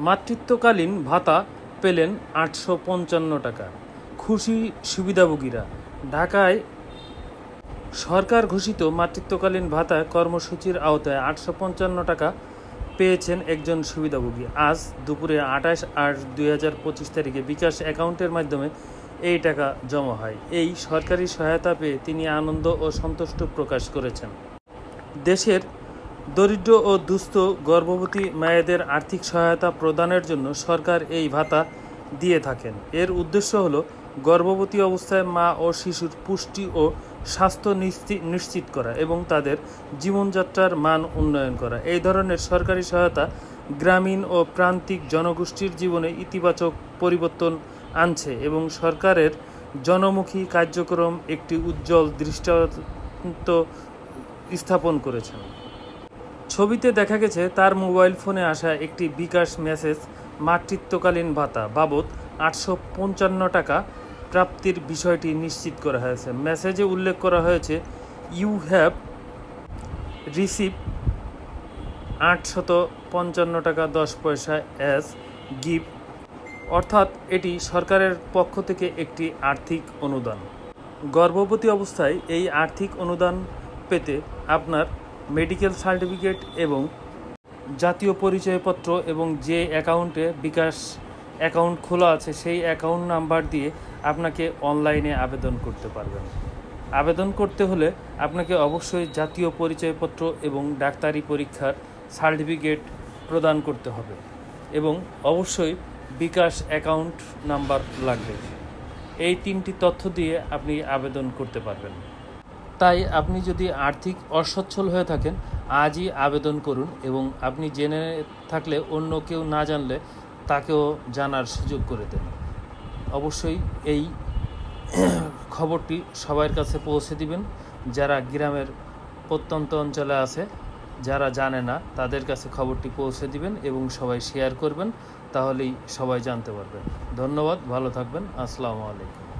মাতৃত্বকালীন ভাতা পেলেন ৮৫৫ টাকা। খুশি সুবিধাভোগীরা। ঢাকায় সরকার ঘোষিত মাতৃত্বকালীন ভাতা কর্মসূচির আওতায় ৮৫৫ টাকা পেয়েছেন একজন সুবিধাভোগী। আজ দুপুরে ২৮/৮/২০২৫ তারিখে বিকাশ অ্যাকাউন্টের মাধ্যমে এই টাকা জমা হয়। এই সরকারি সহায়তা পেয়ে তিনি আনন্দ ও সন্তুষ্ট প্রকাশ করেছেন। দেশের দরিদ্র ও দুস্থ গর্ভবতী মায়েদের আর্থিক সহায়তা প্রদানের জন্য সরকার এই ভাতা দিয়ে থাকেন। এর উদ্দেশ্য হল গর্ভবতী অবস্থায় মা ও শিশুর পুষ্টি ও স্বাস্থ্য নিশ্চিত করা এবং তাদের জীবনযাত্রার মান উন্নয়ন করা। এই ধরনের সরকারি সহায়তা গ্রামীণ ও প্রান্তিক জনগোষ্ঠীর জীবনে ইতিবাচক পরিবর্তন আনছে এবং সরকারের জনমুখী কার্যক্রম একটি উজ্জ্বল দৃষ্টান্ত স্থাপন করেছেন। ছবিতে দেখা গেছে তার মোবাইল ফোনে আসা একটি বিকাশ মেসেজ মাতৃত্বকালীন ভাতা বাবদ ৮৫৫ টাকা প্রাপ্তির বিষয়টি নিশ্চিত করা হয়েছে। মেসেজে উল্লেখ করা হয়েছে, ইউ হ্যাভ রিসিভ ৮৫৫ টাকা ১০ পয়সা অ্যাজ গিফট, অর্থাৎ এটি সরকারের পক্ষ থেকে একটি আর্থিক অনুদান। গর্ভবতী অবস্থায় এই আর্থিক অনুদান পেতে আপনার মেডিকেল সার্টিফিকেট এবং জাতীয় পরিচয়পত্র এবং যে অ্যাকাউন্টে বিকাশ অ্যাকাউন্ট খোলা আছে সেই অ্যাকাউন্ট নাম্বার দিয়ে আপনাকে অনলাইনে আবেদন করতে পারবেন। আবেদন করতে হলে আপনাকে অবশ্যই জাতীয় পরিচয়পত্র এবং ডাক্তারি পরীক্ষার সার্টিফিকেট প্রদান করতে হবে এবং অবশ্যই বিকাশ অ্যাকাউন্ট নাম্বার লাগবে। এই ৩টি তথ্য দিয়ে আপনি আবেদন করতে পারবেন। তাই আপনি যদি আর্থিক অসচ্ছল হয়ে থাকেন আজই আবেদন করুন এবং আপনি জেনে থাকলে অন্য কেউ না জানলে তাকেও জানার সুযোগ করে দেন। অবশ্যই এই খবরটি সবার কাছে পৌঁছে দিবেন। যারা গ্রামের প্রত্যন্ত অঞ্চলে আছে, যারা জানে না, তাদের কাছে খবরটি পৌঁছে দিবেন এবং সবাই শেয়ার করবেন, তাহলেই সবাই জানতে পারবেন। ধন্যবাদ, ভালো থাকবেন। আসসালামু আলাইকুম।